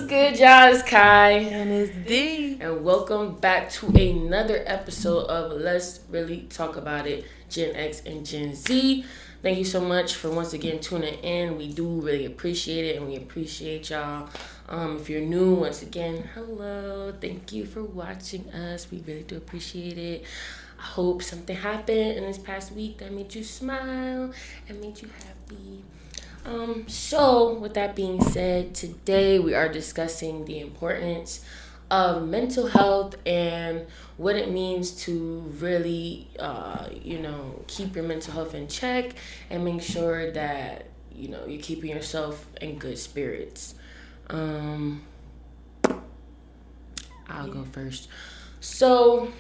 good, y'all? It's Kai. And it's D. And welcome back to another episode of Let's Really Talk About It, Gen X and Gen Z. Thank you so much for once again tuning in. We do really appreciate it, and we appreciate y'all. If you're new, once again, hello. Thank you for watching us. We really do appreciate it. I hope something happened in this past week that made you smile and made you happy. So with that being said, today we are discussing the importance of mental health and what it means to really, keep your mental health in check and make sure that, you're keeping yourself in good spirits. I'll go first. So,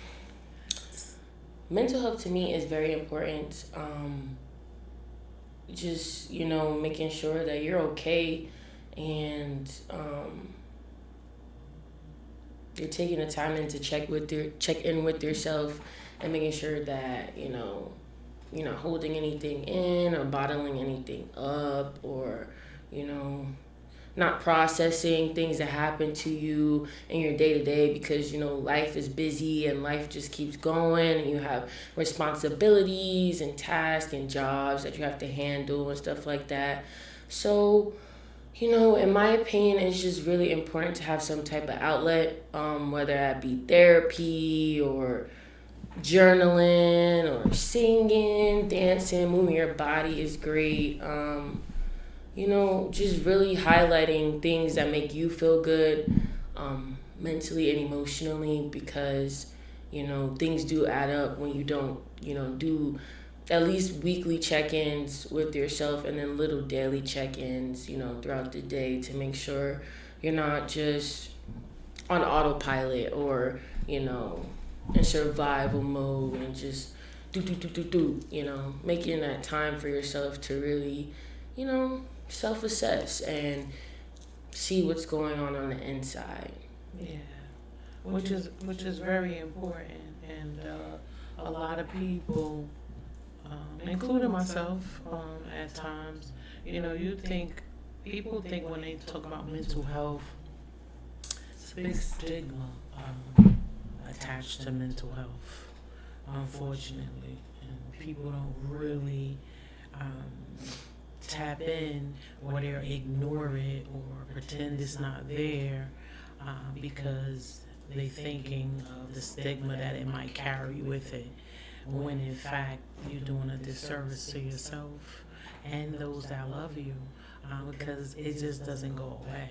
mental health to me is very important. Just making sure that you're okay and you're taking the time in to check in with yourself and making sure that you're not holding anything in or bottling anything up, or not processing things that happen to you in your day-to-day, because life is busy and life just keeps going, and you have responsibilities and tasks and jobs that you have to handle and stuff like that. So in my opinion, it's just really important to have some type of outlet, whether that be therapy or journaling or singing, dancing, moving your body is great. Just really highlighting things that make you feel good, mentally and emotionally, because, things do add up when you don't, do at least weekly check-ins with yourself, and then little daily check-ins, throughout the day, to make sure you're not just on autopilot or, in survival mode and just making that time for yourself to really, self-assess and see what's going on the inside. Yeah, which is very important, and a lot of people, including myself, at times, people think when they talk about mental health, it's a big stigma attached to mental health, unfortunately, and people don't really tap in, or they ignore it or pretend it's not there, because they thinking of the stigma that it might carry with it, when in fact you're doing a disservice to yourself and those that love you, because it just doesn't go away.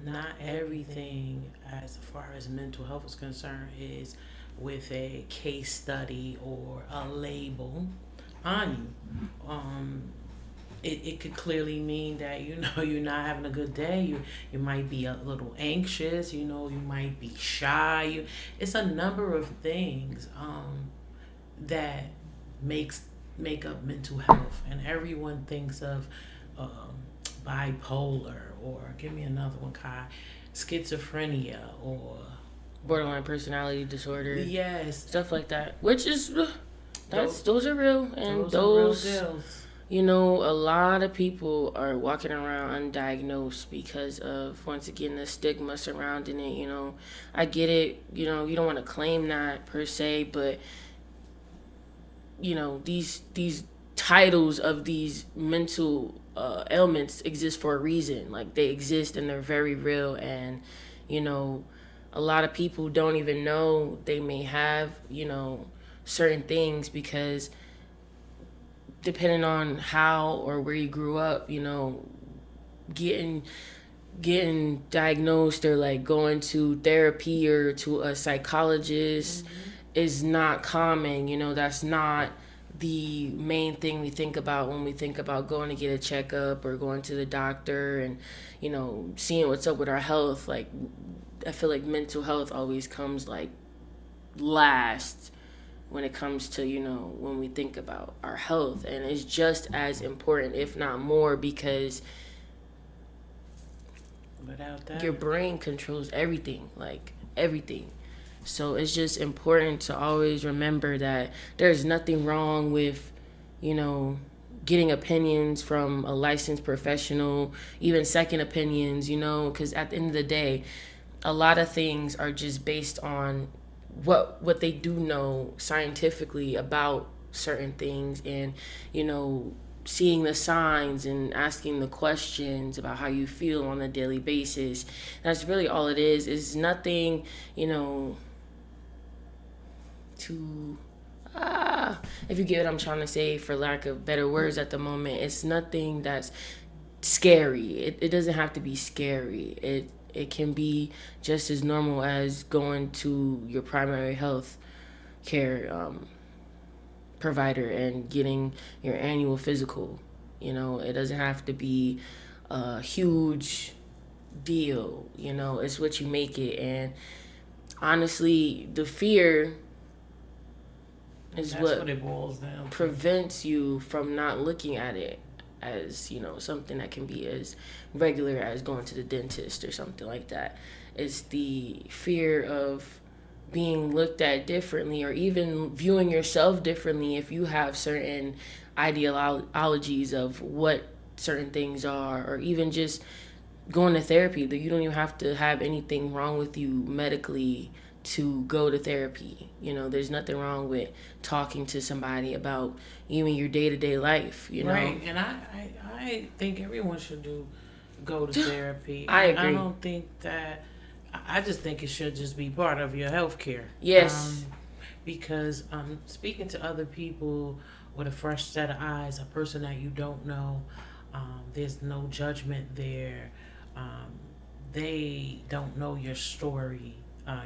Not everything as far as mental health is concerned is with a case study or a label on you. It could clearly mean that you're not having a good day. You might be a little anxious. You might be shy. It's a number of things that make up mental health, and everyone thinks of bipolar, or give me another one, Kai, schizophrenia, or Borderline personality disorder. Yes, stuff like that, which is those are real, and those are real deals. A lot of people are walking around undiagnosed because of, once again, the stigma surrounding it. I get it. You don't want to claim that per se, but these titles of these mental ailments exist for a reason. Like, they exist and they're very real, and a lot of people don't even know they may have certain things, because depending on how or where you grew up, getting diagnosed or like going to therapy or to a psychologist is not common. That's not the main thing we think about when we think about going to get a checkup or going to the doctor and seeing what's up with our health. Like, I feel like mental health always comes like last when it comes to when we think about our health, and it's just as important, if not more, because without that, your brain controls everything, like everything. So it's just important to always remember that there's nothing wrong with getting opinions from a licensed professional, even second opinions, because at the end of the day, a lot of things are just based on what they do know scientifically about certain things, and seeing the signs and asking the questions about how you feel on a daily basis. That's really all it is. It's nothing, to if you get what I'm trying to say, for lack of better words at the moment. It's nothing that's scary. It doesn't have to be scary. It can be just as normal as going to your primary health care provider and getting your annual physical. It doesn't have to be a huge deal. It's what you make it. And honestly, the fear is what it boils down to. prevents you from not looking at it as something that can be as regular as going to the dentist or something like that. It's the fear of being looked at differently, or even viewing yourself differently if you have certain ideologies of what certain things are, or even just going to therapy. That you don't even have to have anything wrong with you medically to go to therapy. There's nothing wrong with talking to somebody about even your day-to-day life, Right, and I think everyone should go to therapy. I agree. I don't think that, I just think it should just be part of your health care. Yes. Because speaking to other people with a fresh set of eyes, a person that you don't know, there's no judgment there. They don't know your story.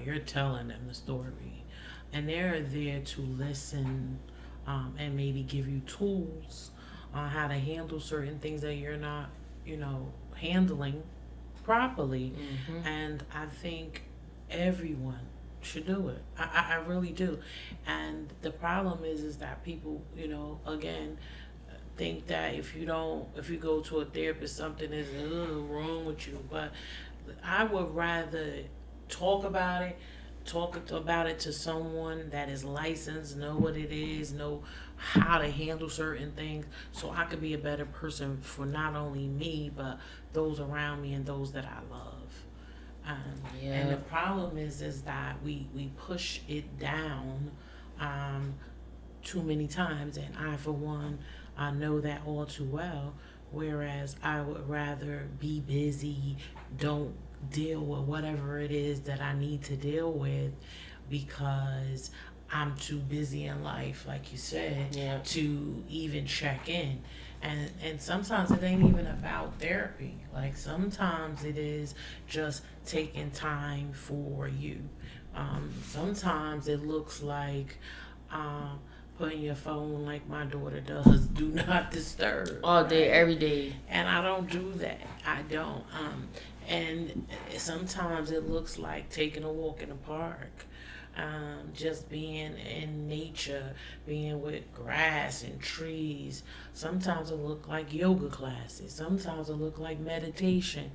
You're telling them the story, and they're there to listen, and maybe give you tools on how to handle certain things that you're not, handling properly. Mm-hmm. And I think everyone should do it. I really do. And the problem is that people, again, think that if you go to a therapist, something is wrong with you. But I would rather talk about it to someone that is licensed, know what it is, know how to handle certain things, so I could be a better person for not only me but those around me and those that I love. And the problem is that we push it down too many times, and I, for one, I know that all too well. Whereas I would rather be busy, don't deal with whatever it is that I need to deal with, because I'm too busy in life, like you said, to even check in. And sometimes it ain't even about therapy. Like, sometimes it is just taking time for you. Sometimes it looks like putting your phone, like my daughter does, do not disturb. All day, every day. And I don't do that. I don't. And sometimes it looks like taking a walk in the park, just being in nature, being with grass and trees. Sometimes it look like yoga classes. Sometimes it look like meditation,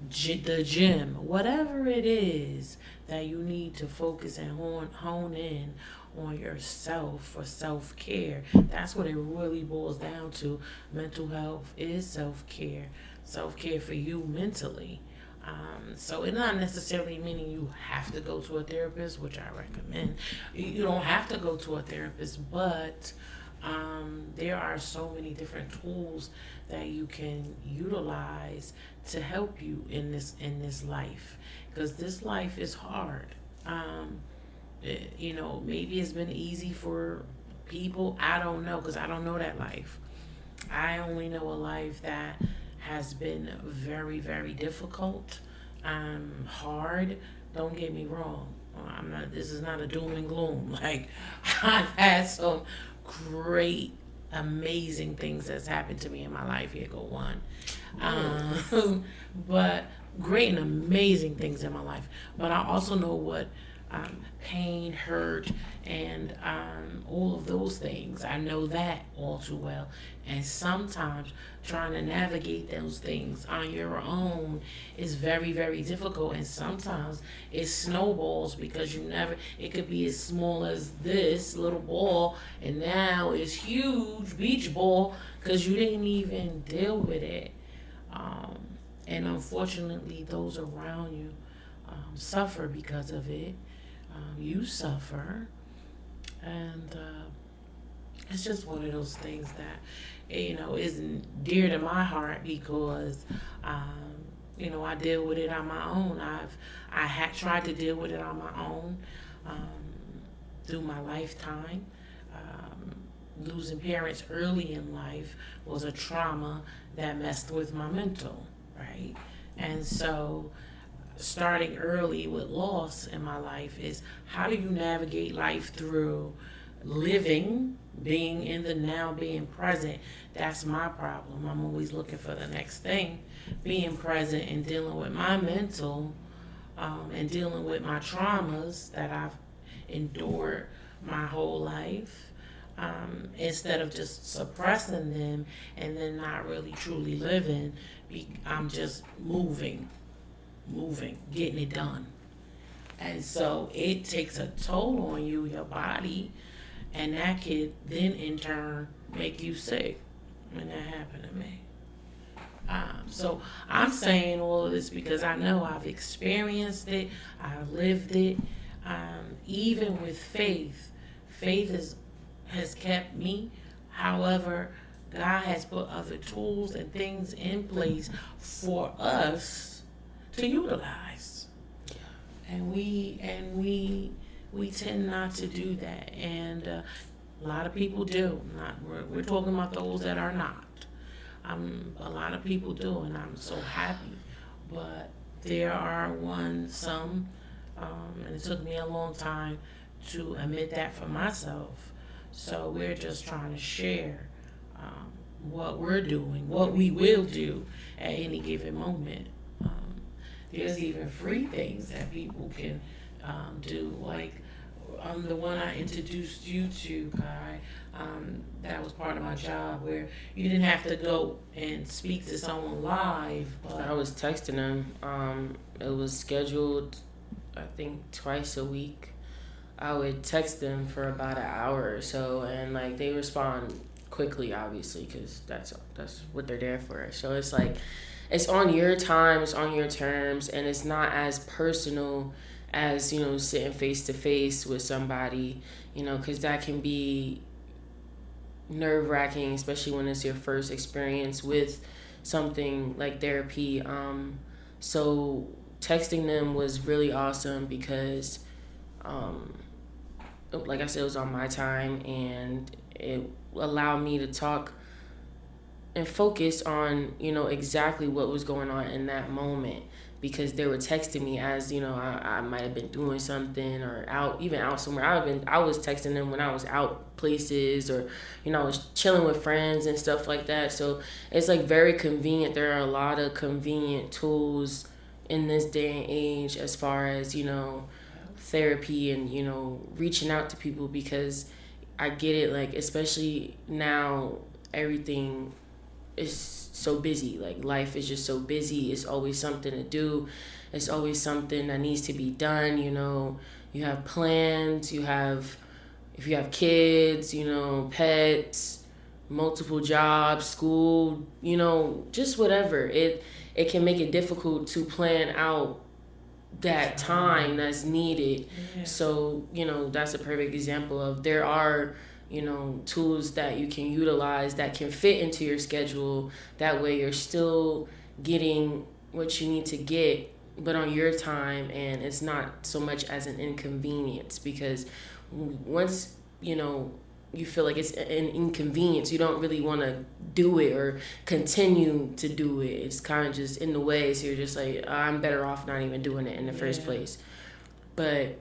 the gym, whatever it is that you need to focus and hone in on yourself for self-care. That's what it really boils down to. Mental health is self-care for you mentally. So it's not necessarily meaning you have to go to a therapist, which I recommend. You don't have to go to a therapist, but there are so many different tools that you can utilize to help you in this life, because this life is hard. Maybe it's been easy for people. I don't know, because I don't know that life. I only know a life that has been very, very difficult, hard. Don't get me wrong. This is not a doom and gloom. Like, I've had some great, amazing things that's happened to me in my life. Here go one. But great and amazing things in my life. But I also know what pain, hurt, and all of those things. I know that all too well. And sometimes trying to navigate those things on your own is very, very difficult. And sometimes it snowballs because it could be as small as this little ball, and now it's huge beach ball because you didn't even deal with it. Um, and unfortunately, those around you suffer because of it. You suffer, and it's just one of those things that isn't dear to my heart because I deal with it on my own. I had tried to deal with it on my own through my lifetime. Losing parents early in life was a trauma that messed with my mental, right? And so starting early with loss in my life is how do you navigate life through living, being in the now, being present. That's my problem. I'm always looking for the next thing. Being present and dealing with my mental and dealing with my traumas that I've endured my whole life, instead of just suppressing them and then not really truly living. I'm just moving, getting it done. And so it takes a toll on you, your body, and that could then in turn make you sick. And that happened to me. So I'm saying all of this because I know I've experienced it, I've lived it. Even with faith has kept me. However, God has put other tools and things in place for us to utilize, and we tend not to do that, and a lot of people do. We're talking about those that are not. A lot of people do, and I'm so happy. But there are some, and it took me a long time to admit that for myself. So we're just trying to share what we're doing, what we will do at any given moment. There's even free things that people can do, like the one I introduced you to, Kai. That was part of my job where you didn't have to go and speak to someone live. But I was texting them. It was scheduled, I think, twice a week. I would text them for about an hour or so, and like they respond quickly, obviously, because that's what they're there for. So it's like it's on your time, it's on your terms, and it's not as personal as sitting face to face with somebody, because that can be nerve-wracking, especially when it's your first experience with something like therapy. So texting them was really awesome because like I said, it was on my time, and it allowed me to talk and focus on exactly what was going on in that moment, because they were texting me as I might have been doing something or out somewhere. I was texting them when I was out places, or I was chilling with friends and stuff like that. So it's like very convenient. There are a lot of convenient tools in this day and age as far as therapy and reaching out to people, because I get it, like especially now everything is so busy. Like life is just so busy. It's always something to do. It's always something that needs to be done. You have plans, if you have kids, pets, multiple jobs, school, just whatever. It can make it difficult to plan out that time that's needed. Yeah. So, that's a perfect example of there are, tools that you can utilize that can fit into your schedule. That way you're still getting what you need to get, but on your time, and it's not so much as an inconvenience, because once, you feel like it's an inconvenience, you don't really want to do it or continue to do it. It's kind of just in the way, so you're just like, I'm better off not even doing it in the first place. But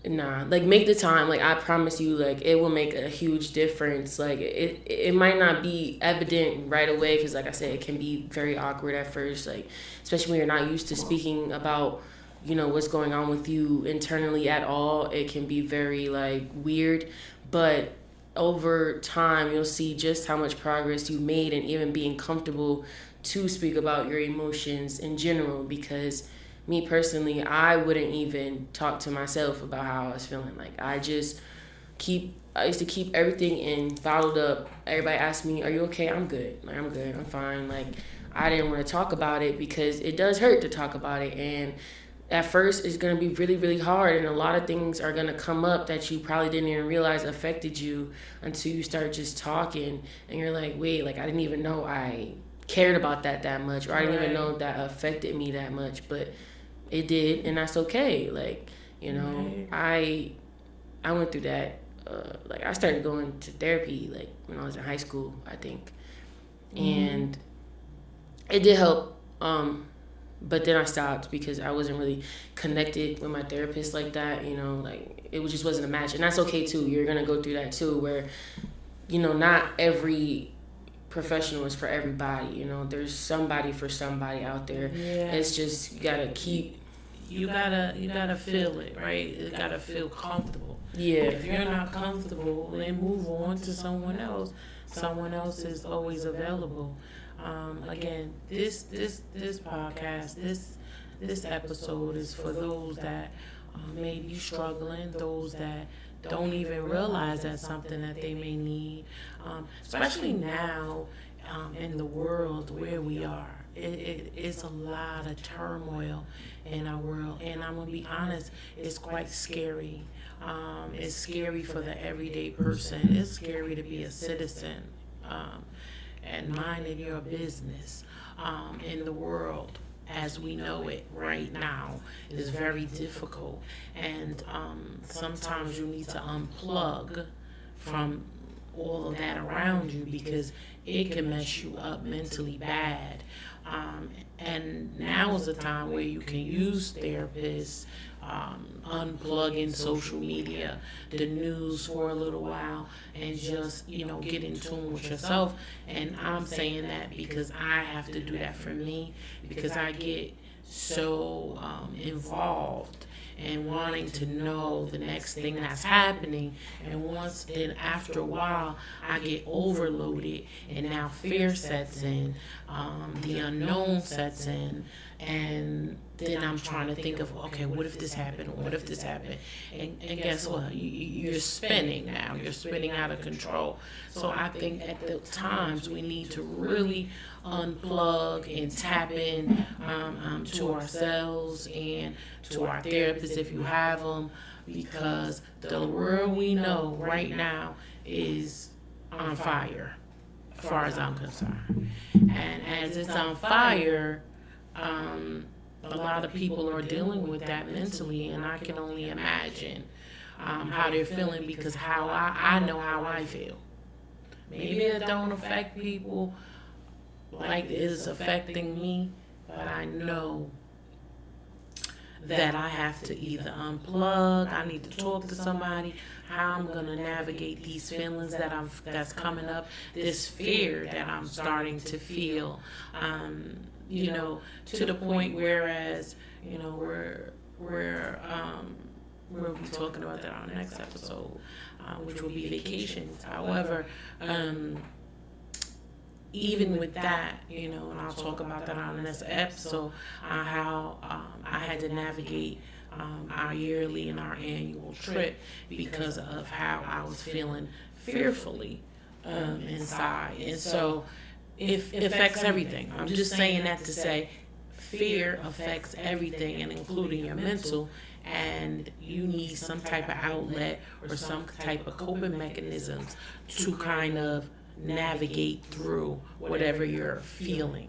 nah, like make the time. Like I promise you, like it will make a huge difference. Like it might not be evident right away, because like I said, it can be very awkward at first, like especially when you're not used to speaking about what's going on with you internally at all. It can be very like weird, but over time you'll see just how much progress you made, and even being comfortable to speak about your emotions in general. Because me personally, I wouldn't even talk to myself about how I was feeling. Like I used to keep everything in, bottled up. Everybody asked me, "Are you okay?" I'm good. Like, I'm good. I'm fine. Like, I didn't want to talk about it because it does hurt to talk about it. And at first, it's going to be really, really hard. And a lot of things are going to come up that you probably didn't even realize affected you until you start just talking. And you're like, wait, like, I didn't even know I cared about that much. Or I didn't even know that affected me that much. But it did. And that's okay. Like, I went through that. Like, I started going to therapy like when I was in high school, I think, and it did help. But then I stopped because I wasn't really connected with my therapist like that. Like, it just wasn't a match, and that's okay too. You're gonna go through that too, where not every professional is for everybody. There's somebody for somebody out there. Yeah. It's just you gotta feel it, right? You gotta feel comfortable. Yeah. If you're not comfortable, then move on to someone else. Someone else is always available. Again, this podcast, this episode is for those that may be struggling, those that don't even realize that's something that they may need, especially now in the world where we are. It's a lot of turmoil in our world, and I'm gonna be honest, it's quite scary. It's scary for the everyday person. It's scary to be a citizen and minding your business in the world as we know it right now is very difficult, and sometimes you need to unplug from all of that around you because it can mess you up mentally bad. And now is the time where you can use therapists, unplugging social media, the news for a little while, and just, get in tune with yourself. And I'm saying that because I have to do that for me, because I get so involved and wanting to know the next thing that's happening, and then after a while I get overloaded, and now fear sets in, the unknown sets in, and then I'm trying to think of, okay, what if this happened? What if this happened? And guess what? You're spinning now. You're spinning out of control. So I think at the times we need to really unplug and tap in to ourselves and to our therapists if you have them, because the world we know right now is on fire, as far as I'm concerned. And as it's on fire, a lot of people are dealing with that mentally, and I can only imagine how they're feeling, because how I know how I feel. Maybe it don't affect people like it is affecting me, but I know that I have to either unplug, I need to talk to somebody, how I'm gonna navigate these feelings that's coming up, this fear that I'm starting to feel, to the point whereas, we'll be talking about that on the next episode, which will be vacations. However, even with that, and I'll talk about that on the next episode, how I had to navigate our yearly and our annual trip because of how I was feeling fearfully inside. And so it affects everything. I'm just saying that to say fear affects everything, and including your mental, and you need some type of outlet or some type of coping mechanisms to kind of navigate through whatever you're feeling,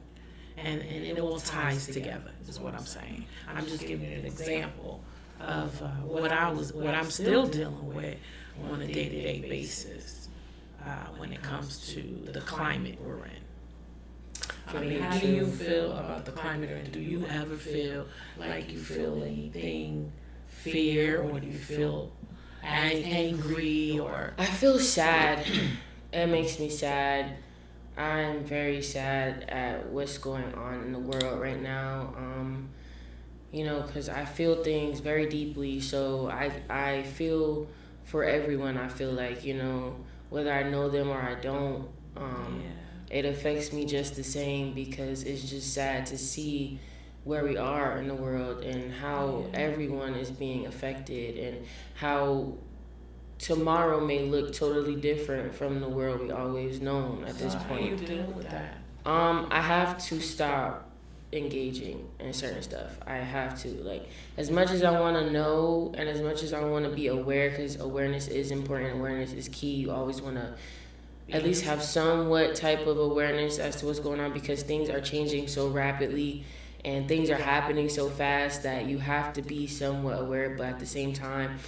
and it all ties together is what I'm saying. I'm just giving you an example of what I'm still dealing with on a day-to-day basis when it comes to the climate we're in. How do you feel about the climate, or do you ever feel like you feel anything, fear, or do you feel angry, or? I feel sad. It makes me sad. I'm very sad at what's going on in the world right now. you know, because I feel things very deeply. So I feel for everyone. I feel like, you know, whether I know them or I don't, it affects me just the same, because it's just sad to see where we are in the world and how everyone is being affected, and how tomorrow may look totally different from the world we always known at this point. How you dealing with that? I have to stop engaging in certain stuff. I have to, like, as much as I want to know and as much as I want to be aware, because awareness is important, awareness is key. You always want to at least have somewhat type of awareness as to what's going on, because things are changing so rapidly and things are happening so fast that you have to be somewhat aware. But at the same time,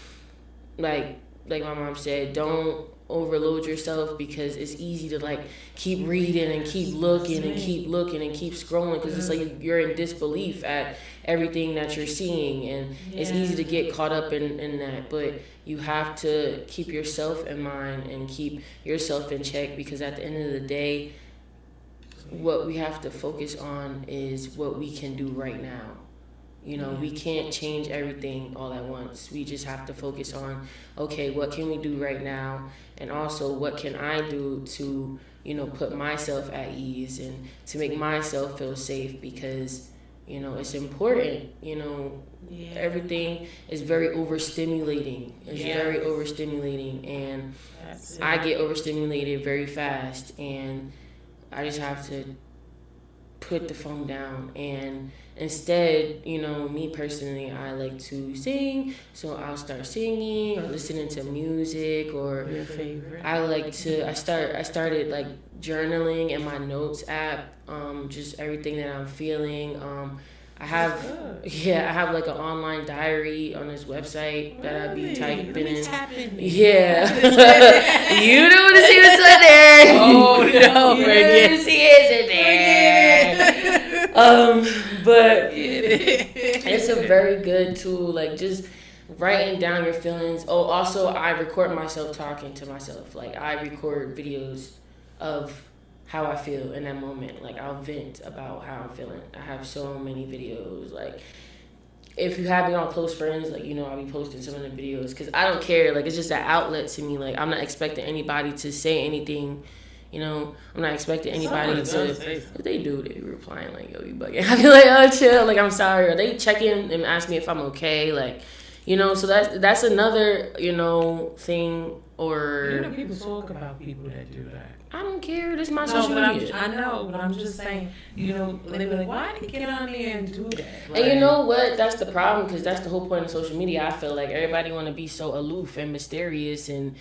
like my mom said, don't overload yourself, because it's easy to like keep reading and keep looking and keep looking and keep scrolling, because it's like you're in disbelief at everything that you're seeing, and it's easy to get caught up in that. But you have to keep yourself in mind and keep yourself in check, because at the end of the day, what we have to focus on is what we can do right now. You know, we can't change everything all at once. We just have to focus on, okay, what can we do right now? And also, what can I do to, you know, put myself at ease and to make myself feel safe? Because, you know, it's important. You know, everything is very overstimulating. It's very overstimulating. And I get overstimulated very fast. And I just have to put the phone down, and instead, you know, me personally, I like to sing, so I'll start singing or listening to music, or your favorite. I started like journaling in my notes app, just everything that I'm feeling. I have like an online diary on this website that I be typing in. Yeah. You don't want to see what's in there. Oh no, you don't want to see what's in there. But it's a very good tool, like just writing down your feelings. Oh, also I record myself talking to myself. Like I record videos of how I feel in that moment. Like I'll vent about how I'm feeling. I have so many videos. Like if you have me on close friends, like, you know, I'll be posting some of the videos, because I don't care. Like it's just an outlet to me. Like I'm not expecting anybody to say anything. You know, I'm not expecting anybody to. If they do, they replying like, "Yo, you bugging." I be like, "Oh, chill." Like I'm sorry. Or they check in and ask me if I'm okay. Like, you know, so that's another, you know, thing. Or you know, people talk about people that do that. I don't care. This is my social media. I know, but I'm just saying, you know, they be like, why did you get on there and do that? Like, and you know what? That's the problem, because that's the whole point of social media. I feel like everybody want to be so aloof and mysterious and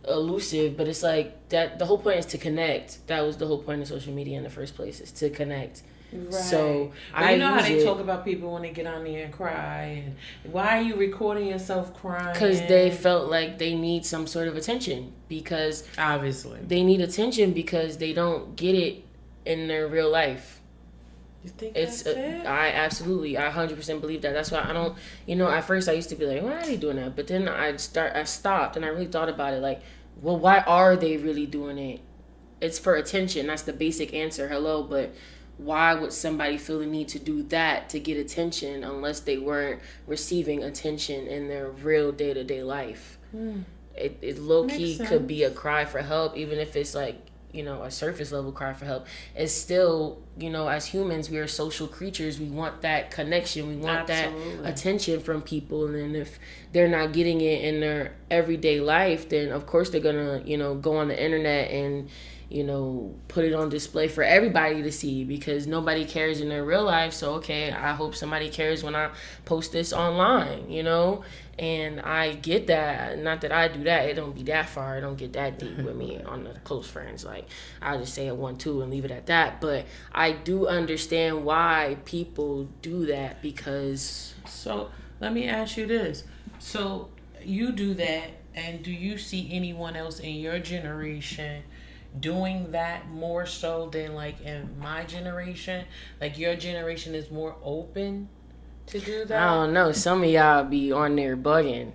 elusive, but it's like that the whole point is to connect. That was the whole point of social media in the first place, is to connect. Right. So but you know how they talk about people when they get on there and cry, and why are you recording yourself crying? Because they felt like they need some sort of attention, because obviously they need attention because they don't get it in their real life. You think it's that's it? I 100% believe that. That's why I don't, you know, at first I used to be like, why are they doing that? But then I stopped and I really thought about it, like, well, why are they really doing it? It's for attention. That's the basic answer. Hello, but why would somebody feel the need to do that to get attention unless they weren't receiving attention in their real day-to-day life? It low-key could be a cry for help, even if it's like, you know, a surface level cry for help. It's still, you know, as humans, we are social creatures. We want that connection. We want that attention from people. And then if they're not getting it in their everyday life, then of course they're gonna, you know, go on the internet and, you know, put it on display for everybody to see, because nobody cares in their real life. So, okay, I hope somebody cares when I post this online, you know? And I get that. Not that I do that. It don't be that far. It don't get that deep with me on the close friends. Like, I'll just say a 1-2 and leave it at that. But I do understand why people do that, because... So, let me ask you this. So, you do that, and do you see anyone else in your generation doing that more so than like in my generation? Like your generation is more open to do that? I don't know. Some of y'all be on there bugging.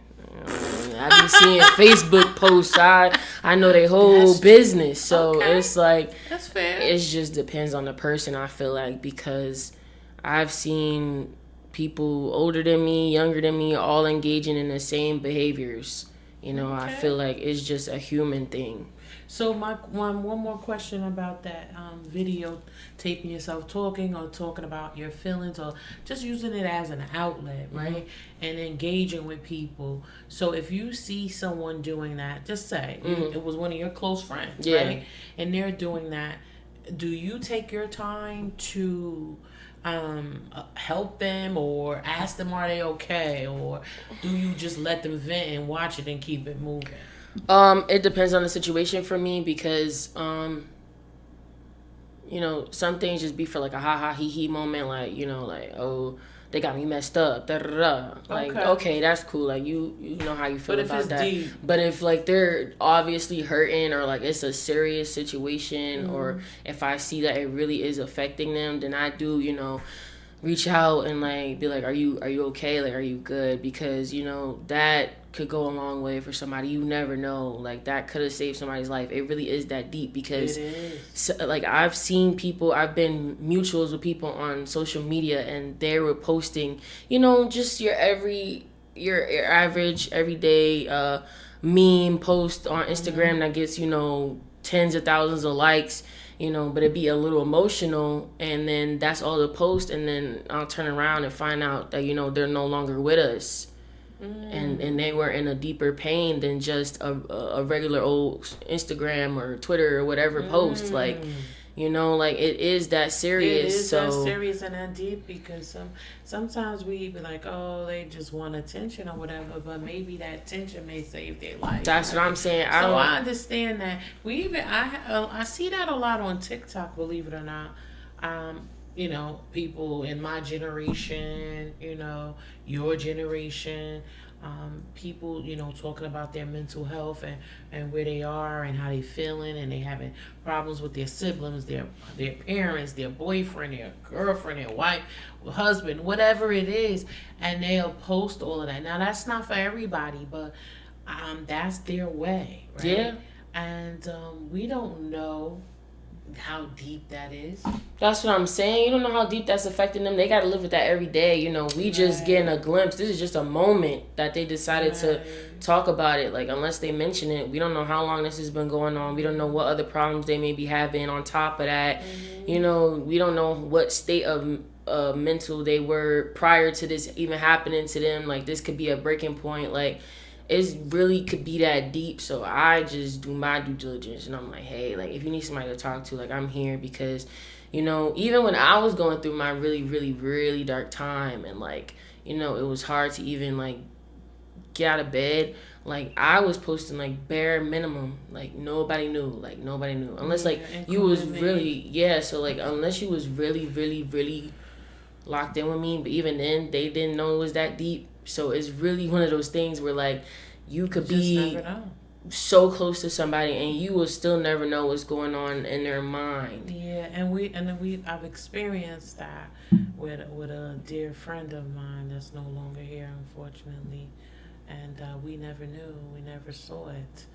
I be seeing Facebook posts. I know their whole business. So it's like, that's fair. It just depends on the person, I feel like, because I've seen people older than me, younger than me, all engaging in the same behaviors. You know, I feel like it's just a human thing. So one more question about that video, taping yourself talking or talking about your feelings or just using it as an outlet, right? And engaging with people. So if you see someone doing that, just say it was one of your close friends, right? And they're doing that. Do you take your time to help them or ask them are they okay, or do you just let them vent and watch it and keep it moving? It depends on the situation for me because, you know, some things just be for like a ha ha he he moment, like, you know, like, oh, they got me messed up, da da da. Like, okay, that's cool. Like, you know how you feel about that. Deep. But if like they're obviously hurting or like it's a serious situation, or if I see that it really is affecting them, then I do, you know, reach out and like be like, are you okay? Like, are you good? Because, you know, that could go a long way for somebody. You never know. Like, that could have saved somebody's life. It really is that deep because like I've seen people, I've been mutuals with people on social media and they were posting, you know, just your average everyday meme post on Instagram that gets, you know, tens of thousands of likes, you know, but it'd be a little emotional, and then that's all the post, and then I'll turn around and find out that, you know, they're no longer with us. And they were in a deeper pain than just a regular old Instagram or Twitter or whatever post. Like, you know, like it is that serious. It is that serious and that deep because sometimes we be like, oh, they just want attention or whatever, but maybe that attention may save their life. That's what I'm saying. I understand that. I see that a lot on TikTok, believe it or not. You know, people in my generation, you know, your generation, people, you know, talking about their mental health and where they are and how they feeling, and they having problems with their siblings, their parents, their boyfriend, their girlfriend, their wife, husband, whatever it is, and they'll post all of that. Now, that's not for everybody, but that's their way, right? Yeah. And we don't know how deep that is. That's what I'm saying. You don't know how deep that's affecting them. They got to live with that every day. You know, we just getting a glimpse. This is just a moment that they decided to talk about it. Like, unless they mention it, we don't know how long this has been going on. We don't know what other problems they may be having on top of that. You know, we don't know what state of mental they were prior to this even happening to them. Like, this could be a breaking point. Like, it really could be that deep. So I just do my due diligence, and I'm like, hey, like, if you need somebody to talk to, like, I'm here. Because, you know, even when I was going through my really, really, really dark time, and like, you know, it was hard to even like get out of bed, like, I was posting like bare minimum, like nobody knew unless like you was really so like unless you was really, really, really locked in with me. But even then, they didn't know it was that deep. So it's really one of those things where like you could be so close to somebody and you will still never know what's going on in their mind. Yeah, I've experienced that with a dear friend of mine that's no longer here, unfortunately, and we never knew, we never saw it.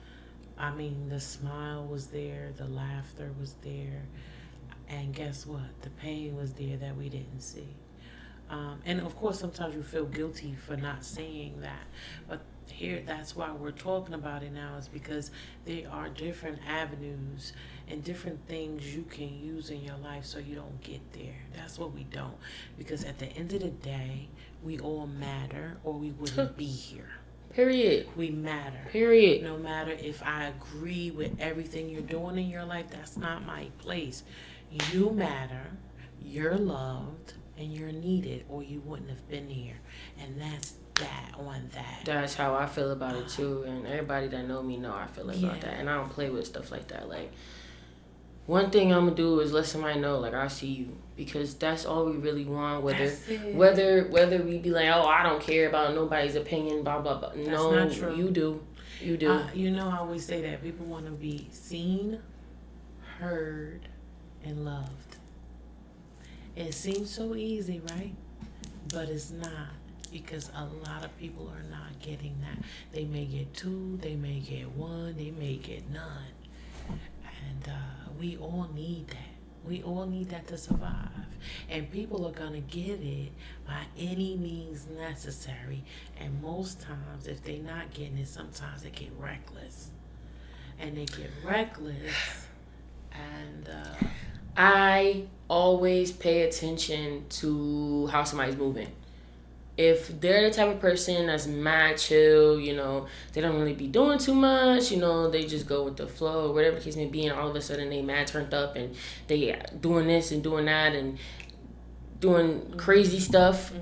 I mean, the smile was there, the laughter was there, and guess what? The pain was there that we didn't see. And of course, sometimes you feel guilty for not seeing that. But here, that's why we're talking about it now, is because there are different avenues and different things you can use in your life so you don't get there. That's what we don't. Because at the end of the day, we all matter or we wouldn't be here. Period. We matter. Period. No matter if I agree with everything you're doing in your life, that's not my place. You matter. You're loved. And you're needed, or you wouldn't have been here. And that's that on that. That's how I feel about it too. And everybody that know me know I feel about that. And I don't play with stuff like that. Like, one thing I'm gonna do is let somebody know, like, I see you, because that's all we really want. Whether we be like, oh, I don't care about nobody's opinion, blah blah blah. That's not true. You do. You know, I always say that people want to be seen, heard, and loved. It seems so easy, right? But it's not, because a lot of people are not getting that. They may get 2, they may get 1, they may get none. And we all need that. We all need that to survive. And people are going to get it by any means necessary. And most times, if they're not getting it, sometimes they get reckless. And they get reckless. And I always pay attention to how somebody's moving. If they're the type of person that's mad chill, they don't really be doing too much, they just go with the flow, whatever the case may be, and all of a sudden they mad turned up and they doing this and doing that and doing crazy stuff,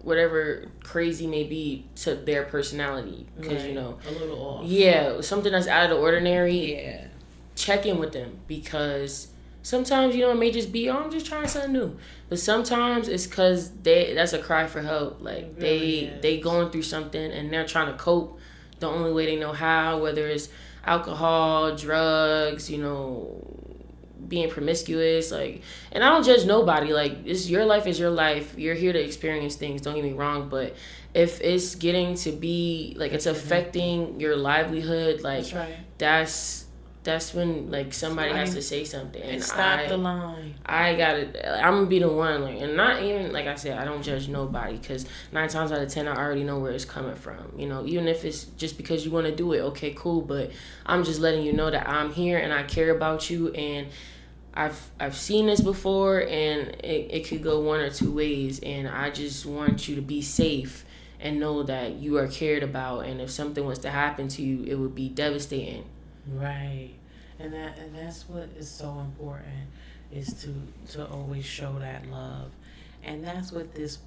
whatever crazy may be to their personality. Because, right. A little off. Yeah, something that's out of the ordinary. Yeah. Check in with them, because sometimes, it may just be, I'm just trying something new. But sometimes it's because that's a cry for help. Like, they going through something and they're trying to cope the only way they know how, whether it's alcohol, drugs, being promiscuous. Like, and I don't judge nobody. Like, your life is your life. You're here to experience things, don't get me wrong. But if it's getting to be, like, it's affecting your livelihood, like, that's right. That's when, like, somebody has to say something. And stop the line. I'm gonna be the one, like, and not even, like I said, I don't judge nobody, because 9 times out of 10 I already know where it's coming from. Even if it's just because you want to do it, okay, cool. But I'm just letting you know that I'm here and I care about you, and I've seen this before, and it could go one or two ways, and I just want you to be safe and know that you are cared about. And if something was to happen to you, it would be devastating. Right. And that's what is so important, is to always show that love. And that's what this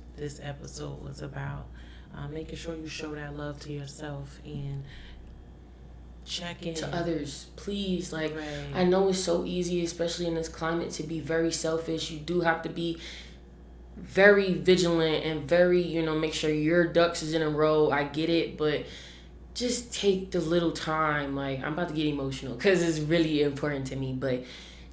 episode was about. Making sure you show that love to yourself and check in to others, please. Like, right. I know it's so easy, especially in this climate, to be very selfish. You do have to be very vigilant and very, make sure your ducks is in a row. I get it, but just take the little time. Like, I'm about to get emotional because it's really important to me, but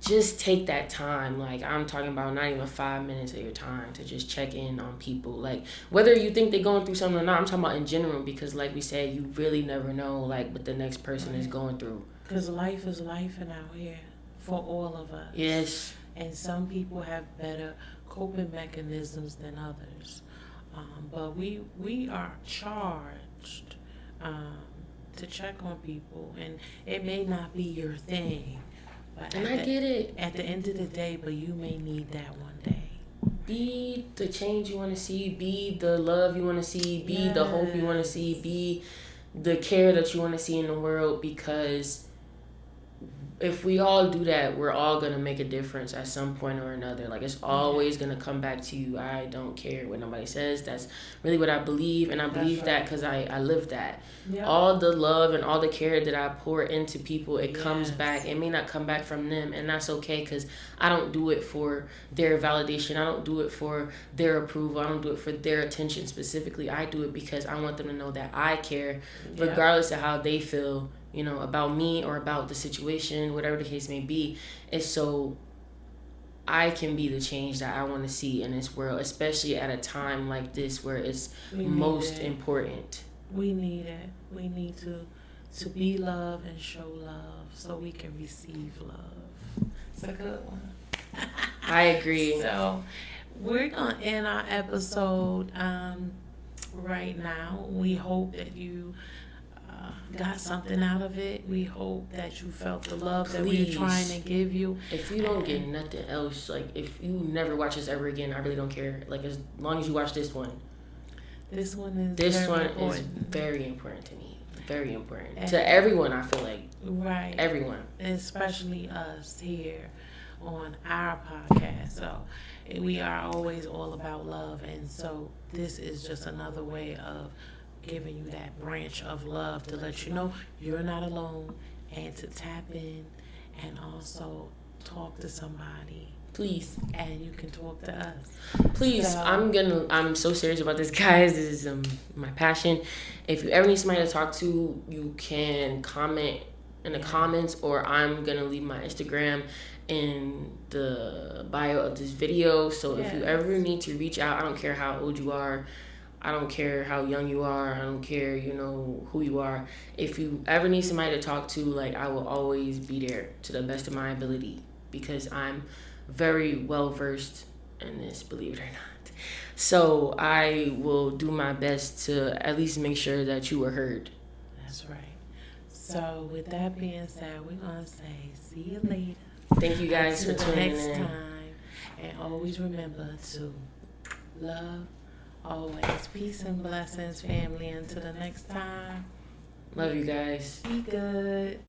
just take that time. Like, I'm talking about not even 5 minutes of your time to just check in on people. Like, whether you think they're going through something or not, I'm talking about in general, because like we said, you really never know, like, what the next person is going through. Because life is life out here for all of us. Yes. And some people have better coping mechanisms than others. But we are charged to check on people, and it may not be your thing, but and I get it. At the end of the day, but you may need that one day. Be the change you want to see. Be the love you want to see. Be the hope you want to see. Be the care that you want to see in the world, because if we all do that, we're all going to make a difference at some point or another. Like, it's always going to come back to you. I don't care what nobody says. That's really what I believe. And I believe that because I live that. Yep. All the love and all the care that I pour into people, it comes back. It may not come back from them. And that's okay, because I don't do it for their validation. I don't do it for their approval. I don't do it for their attention specifically. I do it because I want them to know that I care, regardless of how they feel, about me or about the situation, whatever the case may be. It's so I can be the change that I want to see in this world, especially at a time like this where it's most important. We need it. We need to be love and show love so we can receive love. It's a good one. I agree. So we're going to end our episode right now. We hope that you got something out of it. We hope that you felt the love that we're trying to give you. If you don't get nothing else, like, if you never watch this ever again, I really don't care. Like, as long as you watch this one. This one is very important to me. Very important. And to everyone, I feel like. Right. Everyone. Especially us here on our podcast. So we are always all about love. And so this is just another way of giving you that branch of love to let you know you're not alone, and to tap in and also talk to somebody. Please. And you can talk to us. Please. So, I'm so serious about this, guys. This is my passion. If you ever need somebody to talk to, you can comment in the comments, or I'm gonna leave my Instagram in the bio of this video. So if you ever need to reach out, I don't care how old you are, I don't care how young you are, I don't care, who you are. If you ever need somebody to talk to, like, I will always be there to the best of my ability, because I'm very well versed in this, believe it or not. So I will do my best to at least make sure that you were heard. That's right. So with that being said, we're gonna say see you later. Thank you guys for Until the tuning next in. time, and always remember to love, always peace and blessings, family. Until the next time, Love you guys. be good.